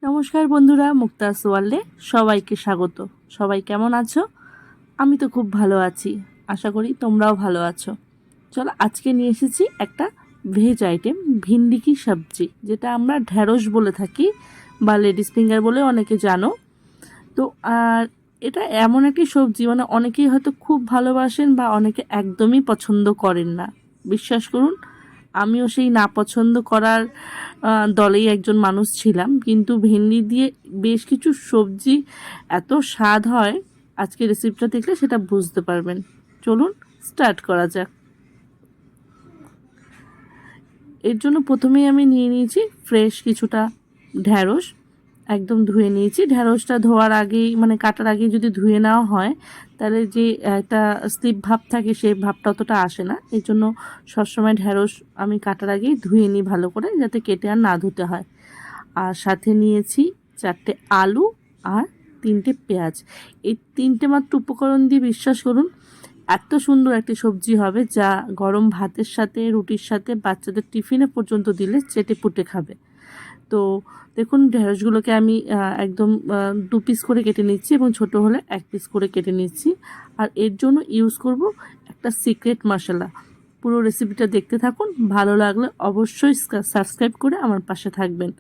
নমস্কার বন্ধুরা, মুক্তা সোয়ার্ল্ডে সবাইকে স্বাগত। সবাই কেমন আছো? আমি তো খুব ভালো আছি, আশা করি তোমরাও ভালো আছো। চলো, আজকে নিয়ে এসেছি একটা ভেজ আইটেম, ভিন্ডি কি সবজি, যেটা আমরা ঢ্যাঁড়স বলে থাকি বা লেডিস ফিঙ্গার বলে অনেকে জানো। তো আর এটা এমন একটি সবজি, মানে অনেকেই হয়তো খুব ভালোবাসেন বা অনেকে একদমই পছন্দ করেন না। বিশ্বাস করুন, আমিও সেই না পছন্দ করার দলেই একজন মানুষ ছিলাম, কিন্তু ভেন্ডি দিয়ে বেশ কিছু সবজি এত স্বাদ হয়, আজকে রেসিপিটা দেখলে সেটা বুঝতে পারবেন। চলুন স্টার্ট করা যাক। এর জন্য প্রথমেই আমি নিয়ে নিয়েছি ফ্রেশ কিছুটা ঢ্যাঁড়স, একদম ধুয়ে নিয়েছি। ঢ্যাঁড়সটা ধোয়ার আগেই, মানে কাটার আগে যদি ধুয়ে নেওয়া হয়, তাহলে যে একটা স্লিপ ভাব থাকে সেই ভাবটা অতটা আসে না। এই জন্য সবসময় ঢ্যাঁড়স আমি কাটার আগেই ধুয়ে নিই ভালো করে, যাতে কেটে আর না ধুতে হয়। আর সাথে নিয়েছি 4টে আলু আর 3টে পেঁয়াজ। এই 3টে মাত্র উপকরণ দিয়ে বিশ্বাস করুন এত সুন্দর একটি সবজি হবে, যা গরম ভাতের সাথে, রুটির সাথে, বাচ্চাদের টিফিনে পর্যন্ত দিলে চেটে পুটে খাবে। তো দেখুন, ঢেঁড়সগুলোকে আমি একদম 2 পিস করে কেটে নিচ্ছি এবং ছোট হলে 1 পিস করে কেটে নিচ্ছি। আর এর জন্য ইউজ করব একটা সিক্রেট মশলা। পুরো রেসিপিটা দেখতে থাকুন, ভালো লাগলে অবশ্যই সাবস্ক্রাইব করে আমার পাশে থাকবেন।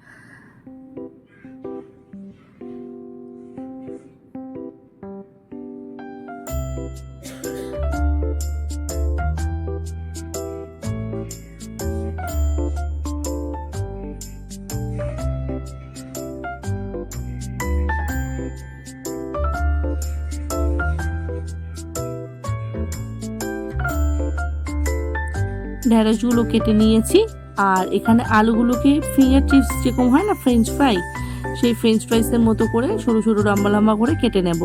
ঢেঁড়সগুলো কেটে নিয়েছি, আর এখানে আলুগুলোকে ফিঙ্গার চিপস যেরকম হয় না, ফ্রেঞ্চ ফ্রাই, সেই ফ্রেঞ্চ ফ্রাইসের মতো করে সরু সরু লম্বা লম্বা করে কেটে নেব।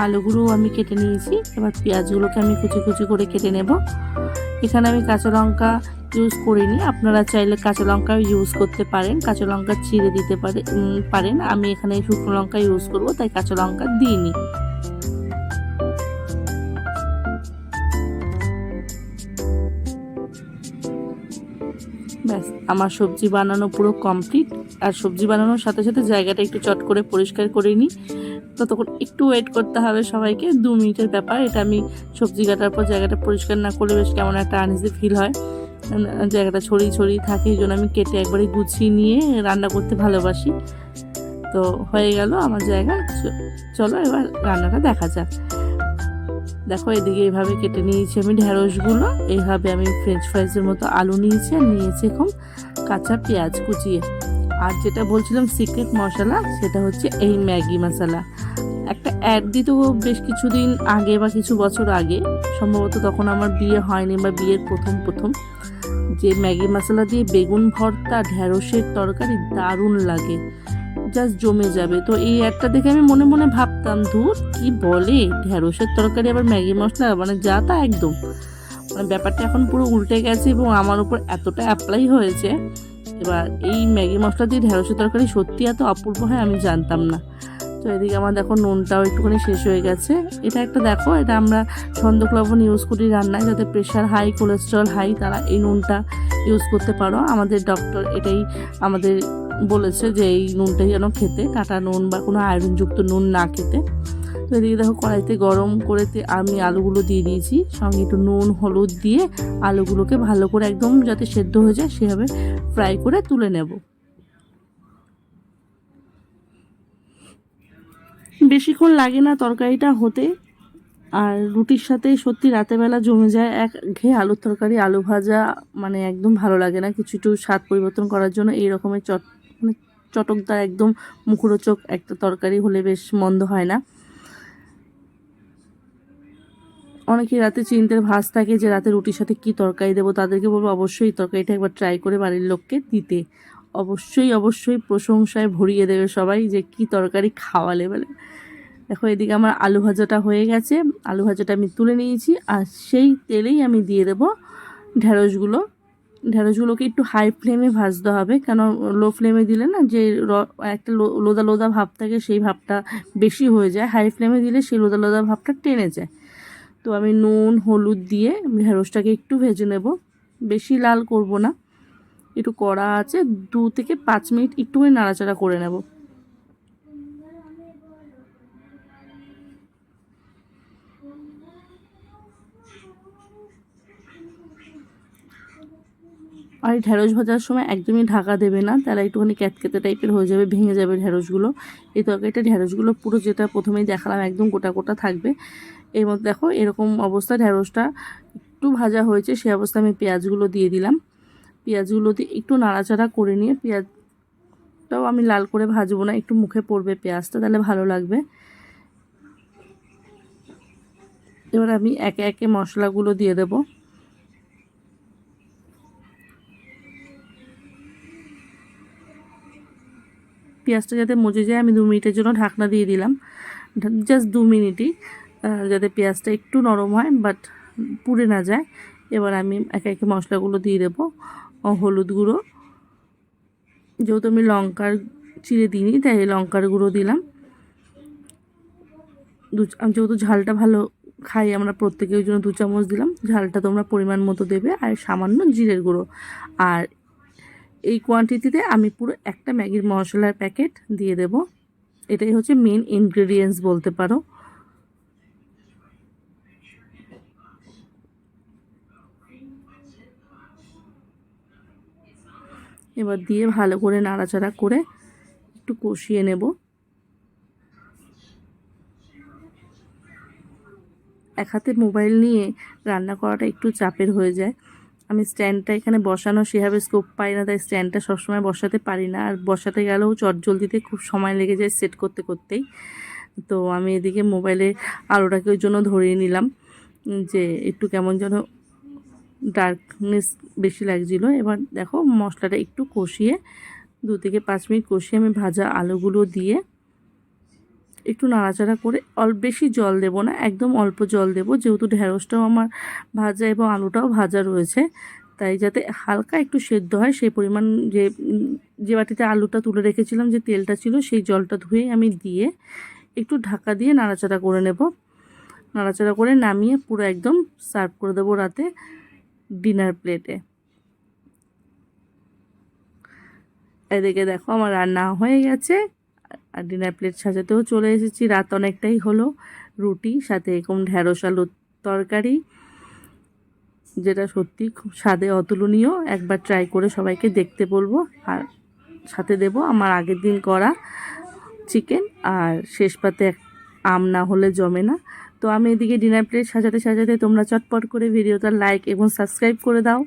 আলুগুলো আমি কেটে নিয়েছি, এবার পেঁয়াজগুলোকে আমি কুচি কুচি করে কেটে নেব। এখানে আমি কাঁচা লঙ্কা ইউজ করিনি, আপনারা চাইলে কাঁচা লঙ্কা ইউজ করতে পারেন, কাঁচা লঙ্কা চিড়ে দিতে পারেন। আমি এখানে শুকনো লঙ্কা ইউজ করব, তাই কাঁচা লঙ্কা দিইনি। ব্যাস, আমার সবজি বানানো পুরো কমপ্লিট। আর সবজি বানানোর সাথে সাথে জায়গাটা একটু চট করে পরিষ্কার করে নিই। ততক্ষণ একটু ওয়েট করতে হবে সবাইকে, 2 মিনিটের ব্যাপার। এটা আমি সবজি কাটার পর জায়গাটা পরিষ্কার না করলে বেশ কেমন একটা আনইজি ফিল হয়, জায়গাটা ছড়িয়ে ছড়িয়ে থাকে। এই জন্য আমি কেটে একবারে গুছিয়ে নিয়ে রান্না করতে ভালোবাসি। তো হয়ে গেল আমার জায়গা। চলো এবার রান্নাটা দেখা যাক। দেখো, এদিকে এইভাবে কেটে নিয়েছি আমি ঢেঁড়সগুলো, এইভাবে আমি ফ্রেঞ্চ ফ্রাইসের মতো আলু নিয়েছি, আর নিয়েছি এখন কাঁচা পেঁয়াজ কুচিয়ে। আর যেটা বলছিলাম সিক্রেট মশলা, সেটা হচ্ছে এই ম্যাগি মশলা। একটা অ্যাড দিত বেশ কিছুদিন আগে বা কিছু বছর আগে, সম্ভবত তখন আমার বিয়ে হয়নি বা বিয়ের প্রথম প্রথম, যে ম্যাগি মশলা দিয়ে বেগুন ভর্তা, ঢেঁড়সের তরকারি দারুণ লাগে, জাস্ট জমে যাবে। তো এই একটা দেখে আমি মনে মনে ভাবতাম, ধুর কি বলে, ঢেঁড়সের তরকারি আবার ম্যাগি মশলা, মানে যা তা একদম। মানে ব্যাপারটা এখন পুরো উল্টে গেছে এবং আমার উপর এতটা অ্যাপ্লাই হয়েছে। এবার এই ম্যাগি মশলা দিয়ে ঢেঁড়সের তরকারি সত্যি এত অপূর্ব হয় আমি জানতাম না। তো এদিকে আমার দেখো নুনটাও একটুখানি শেষ হয়ে গেছে। এটা একটা দেখো, এটা আমরা সন্দক লবণ ইউজ করি রান্নায়, যাতে প্রেশার হাই, কোলেস্ট্রল হাই, তারা এই নুনটা ইউজ করতে পারো। আমাদের ডক্টর এটাই আমাদের বলেছে যে এই নুনটাই যেন খেতে, কাটা নুন বা কোনো আয়রনযুক্ত নুন না খেতে। তো এদিকে দেখো, কড়াইতে গরম করে আমি আলুগুলো দিয়ে দিয়েছি, সঙ্গে একটু নুন হলুদ দিয়ে আলুগুলোকে ভালো করে একদম যাতে সেদ্ধ হয়ে যায় সেভাবে ফ্রাই করে তুলে নেব। বেশিক্ষণ লাগে না তরকারিটা হতে। আর রুটির সাথে সত্যি রাতেরবেলা জমে যায় এক ঘেয়ে আলুর তরকারি, আলু ভাজা, মানে একদম ভালো লাগে না। কিছু একটু স্বাদ পরিবর্তন করার জন্য এই রকমের মানে চটকদার একদম মুখরোচক একটা তরকারি হলে বেশ মন্দ হয় না। অনেকে রাতে চিন্তার ভাঁজ থাকে যে রাতে রুটির সাথে কি তরকারি দেবো, তাদেরকে বলবো অবশ্যই এই তরকারিটা একবার ট্রাই করে বাড়ির লোককে দিতে। অবশ্যই প্রশংসায় ভরিয়ে দেবে সবাই যে কি তরকারি খাওয়ালে বলে। দেখো এদিকে আমার আলু ভাজাটা হয়ে গেছে, আলু ভাজাটা আমি তুলে নিয়েছি। আর সেই তেলেই আমি দিয়ে দেবো ঢেঁড়সগুলোকে একটু হাই ফ্লেমে ভাজতে হবে, কেন লো ফ্লেমে দিলে না যে একটা লোদা লোদা ভাব থাকে সেই ভাবটা বেশি হয়ে যায়, হাই ফ্লেমে দিলে সেই লোদা লোদা ভাবটা টেনে যায়। তো আমি নুন হলুদ দিয়ে ঢেঁড়সটাকে একটু ভেজে নেব, বেশি লাল করব না, একটু কড়া আছে 2 থেকে 5 মিনিট একটুখানি নাড়াচাড়া করে নেব। আর এই ঢেঁড়স ভাজার সময় একদমই ঢাকা দেবে না, তাহলে একটুখানি ক্যাতকেতে টাইপের হয়ে যাবে, ভেঙে যাবে ঢেঁড়সগুলো। এই তরকারিটা ঢেঁড়সগুলো পুরো যেটা প্রথমেই দেখালাম একদম গোটা গোটা থাকবে। এর মধ্যে দেখো এরকম অবস্থা ঢেঁড়সটা একটু ভাজা হয়েছে, সেই অবস্থায় আমি পেঁয়াজগুলো দিয়ে দিলাম। পেঁয়াজগুলো দিয়ে একটু নাড়াচাড়া করে নিয়ে, পেঁয়াজটাও আমি লাল করে ভাজবো না, একটু মুখে পড়বে পেঁয়াজটা, তাহলে ভালো লাগবে। এবার আমি একে একে মশলাগুলো দিয়ে দেবো। পেঁয়াজটা যাতে মজে যায় আমি 2 মিনিটের জন্য ঢাকনা দিয়ে দিলাম, জাস্ট 2 মিনিটই, যাতে পেঁয়াজটা একটু নরম হয় বাট পুড়ে না যায়। এবার আমি একে একে মশলাগুলো দিয়ে দেবো। হলুদ গুঁড়ো, যেহেতু আমি লঙ্কার চিড়ে দিইনি তাই লঙ্কার গুঁড়ো দিলাম। যেহেতু ঝালটা ভালো খাই আমরা প্রত্যেকে, ওই জন্য 2 চামচ দিলাম। ঝালটা তোমরা পরিমাণ মতো দেবে। আর সামান্য জিরের গুঁড়ো। আর এই কোয়ান্টিটিতে আমি পুরো একটা ম্যাগির মশলার প্যাকেট দিয়ে দেব। এটাই হচ্ছে মেন ইনগ্রেডিয়েন্টস বলতে পারো। এবার দিয়ে ভালো করে নাড়াচাড়া করে একটু কষিয়ে নেব। এক হাতে মোবাইল নিয়ে রান্না করাটা একটু চাপের হয়ে যায়। আমি স্ট্যান্ডটা এখানে বসানো সেভাবে স্কোপ পাই না, তাই স্ট্যান্ডটা সবসময় বসাতে পারি না। আর বসাতে গেলেও চটজলদিতে খুব সময় লেগে যায় সেট করতে করতেই। তো আমি এদিকে মোবাইলে আলোটাকে ওই জন্য ধরিয়ে নিলাম, যে একটু কেমন যেন ডার্কনেস বেশি লাগছিলো। এবার দেখো মশলাটা একটু কষিয়ে 2 থেকে 5 মিনিট কষিয়ে আমি ভাজা আলুগুলো দিয়ে একটু নাড়াচাড়া করে, বেশি জল দেব না, একদম অল্প জল দেব, যেহেতু ঢেঁড়সটাও আমার ভাজা এবং আলুটাও ভাজা রয়েছে, তাই যাতে হালকা একটু সেদ্ধ হয় সেই পরিমাণ, যে বাটিতে আলুটা তুলে রেখেছিলাম যে তেলটা ছিল সেই জলটা ধুয়ে আমি দিয়ে একটু ঢাকা দিয়ে নাড়াচাড়া করে নেব। নাড়াচাড়া করে নামিয়ে পুরো একদম সার্ভ করে দেবো রাতে ডিনার প্লেটে। এদিকে দেখো আমার রান্না হয়ে গেছে আর ডিনার প্লেট সাজাতেও চলে এসেছি। রাত অনেকটাই হলো। রুটি সাথে এরকম ঢেঁড়স আলুর তরকারি, যেটা সত্যি খুব স্বাদে অতুলনীয়। একবার ট্রাই করে সবাইকে দেখতে বলবো। আর সাথে দেব আমার আগের দিন করা চিকেন, আর শেষ পাতে আম না হলে জমে না। তো আমি এদিকে ডিনার প্লেট সাজাতে সাজাতে তোমরা চটপট করে ভিডিওটা লাইক এবং সাবস্ক্রাইব করে দাও।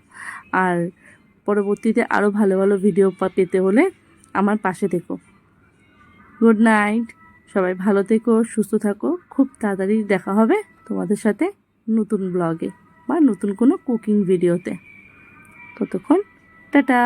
আর পরবর্তীতে আরও ভালো ভালো ভিডিও পেতে হলে আমার পাশে থেকো। গুড নাইট, সবাই ভালো থেকো, সুস্থ থাকো। খুব তাড়াতাড়ি দেখা হবে তোমাদের সাথে নতুন ব্লগে বা নতুন কোনো কুকিং ভিডিওতে। ততক্ষণ টাটা।